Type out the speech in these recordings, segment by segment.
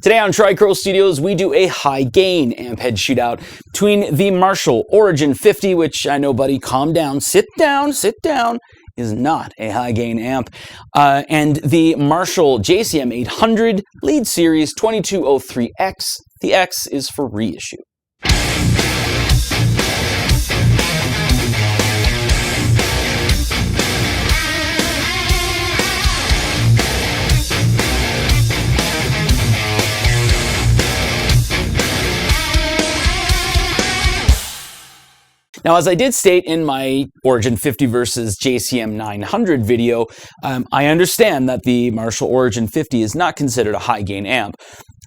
Today on Tricro Studios, we do a high-gain amp head shootout between the Marshall Origin 50, which I know, buddy, calm down, sit down, is not a high-gain amp, and the Marshall JCM 800 Lead Series 2203X. The X is for reissue. Now, as I did state in my Origin 50 versus JCM 900 video, I understand that the Marshall Origin 50 is not considered a high-gain amp.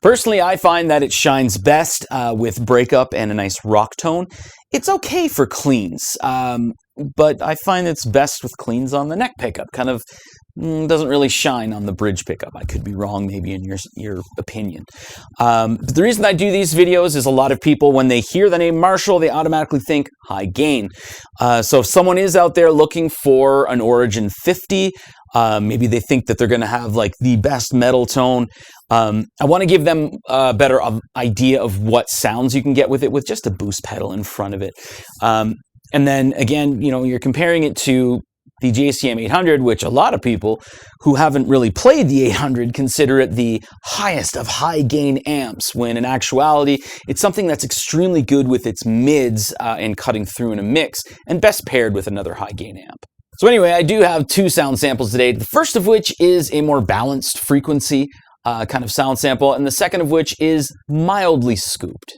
Personally, I find that it shines best with breakup and a nice rock tone. It's okay for cleans, but I find it's best with cleans on the neck pickup. Kind of doesn't really shine on the bridge pickup. I could be wrong, maybe in your opinion. But the reason I do these videos is a lot of people, when they hear the name Marshall, they automatically think high gain. So if someone is out there looking for an Origin 50, maybe they think that they're going to have like the best metal tone. I want to give them a better idea of what sounds you can get with it with just a boost pedal in front of it. And then again, you're comparing it to the JCM 800, which a lot of people who haven't really played the 800 consider it the highest of high-gain amps, when in actuality, it's something that's extremely good with its mids and cutting through in a mix, and best paired with another high-gain amp. So anyway, I do have two sound samples today, the first of which is a more balanced frequency kind of sound sample, and the second of which is mildly scooped.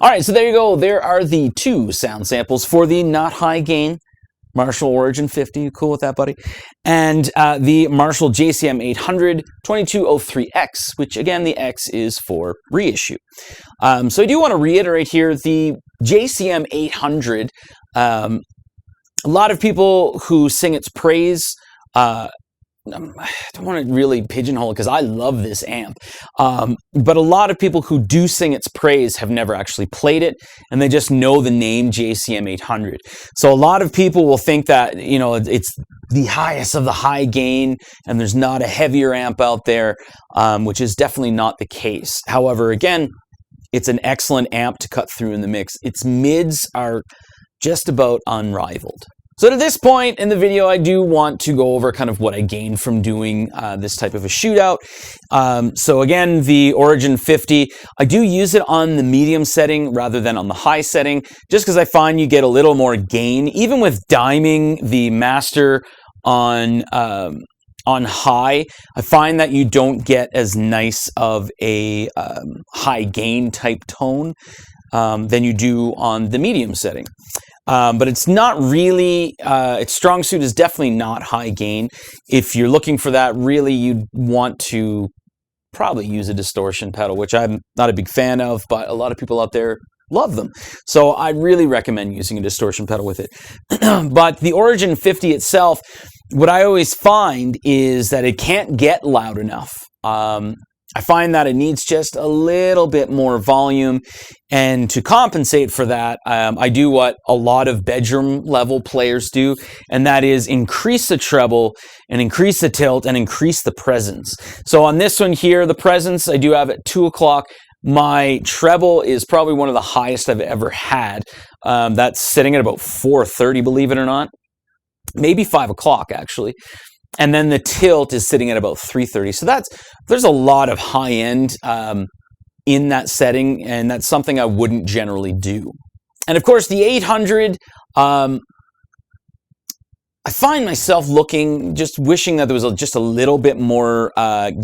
All right, so there you go. There are the 2 sound samples for the not high gain Marshall Origin 50. You cool with that, buddy? And the Marshall JCM 800 2203X, which again, the X is for reissue. So I do want to reiterate here, the JCM 800, a lot of people who sing its praise, I don't want to really pigeonhole it because I love this amp. But a lot of people who do sing its praise have never actually played it, and they just know the name JCM 800. So a lot of people will think that, you know, it's the highest of the high gain and there's not a heavier amp out there, which is definitely not the case. However, again, it's an excellent amp to cut through in the mix. Its mids are just about unrivaled. So to this point in the video, I do want to go over kind of what I gained from doing this type of a shootout. So again, the Origin 50, I do use it on the medium setting rather than on the high setting, just because I find you get a little more gain. Even with diming the master on high, I find that you don't get as nice of a high gain type tone than you do on the medium setting. But it's not really, its strong suit is definitely not high gain. If you're looking for that, really you'd want to probably use a distortion pedal, which I'm not a big fan of, but a lot of people out there love them. So I really recommend using a distortion pedal with it. But the Origin 50 itself, what I always find is that it can't get loud enough. I find that it needs just a little bit more volume, and to compensate for that, I do what a lot of bedroom level players do, and that is increase the treble and increase the tilt and increase the presence. So on this one here, the presence I do have at 2 o'clock. My treble is probably one of the highest I've ever had. That's sitting at about 430, believe it or not. Maybe 5 o'clock actually. And then the tilt is sitting at about 330. So there's a lot of high end in that setting, and that's something I wouldn't generally do. And of course, the 800, I find myself just wishing that there was just a little bit more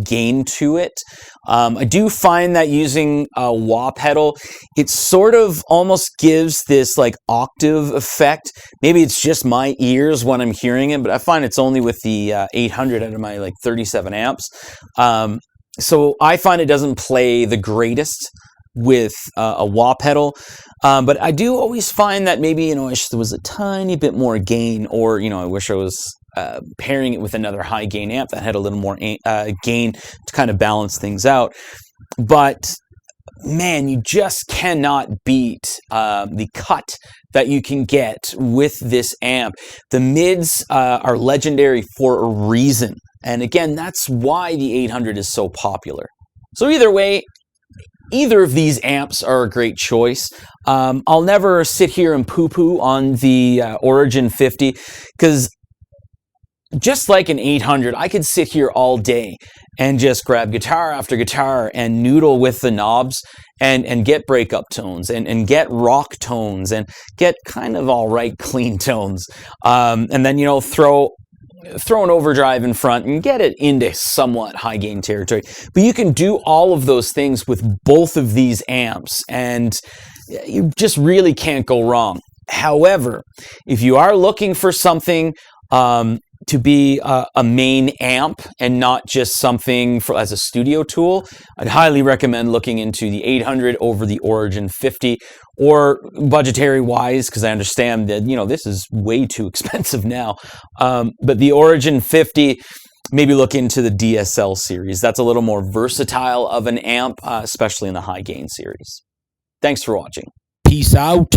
gain to it. I do find that using a wah pedal, it sort of almost gives this like octave effect. Maybe it's just my ears when I'm hearing it, but I find it's only with the 800 out of my like 37 amps. So I find it doesn't play the greatest with a wah pedal, but I do always find that maybe, you know, I wish there was a tiny bit more gain, or, you know, I wish I was pairing it with another high gain amp that had a little more gain to kind of balance things out. But man, you just cannot beat the cut that you can get with this amp. The mids are legendary for a reason, and again, that's why the 800 is so popular. So either way, either of these amps are a great choice. I'll never sit here and poo-poo on the Origin 50, because just like an 800, I could sit here all day and just grab guitar after guitar and noodle with the knobs and get breakup tones and get rock tones and get kind of all right clean tones. And then, you know, throw an overdrive in front and get it into somewhat high gain territory. But you can do all of those things with both of these amps, and you just really can't go wrong. However, if you are looking for something to be a main amp and not just something as a studio tool, I'd highly recommend looking into the 800 over the Origin 50, or budgetary wise, because I understand that, you know, this is way too expensive now. But the Origin 50, maybe look into the DSL series. That's a little more versatile of an amp, especially in the high gain series. Thanks for watching. Peace out.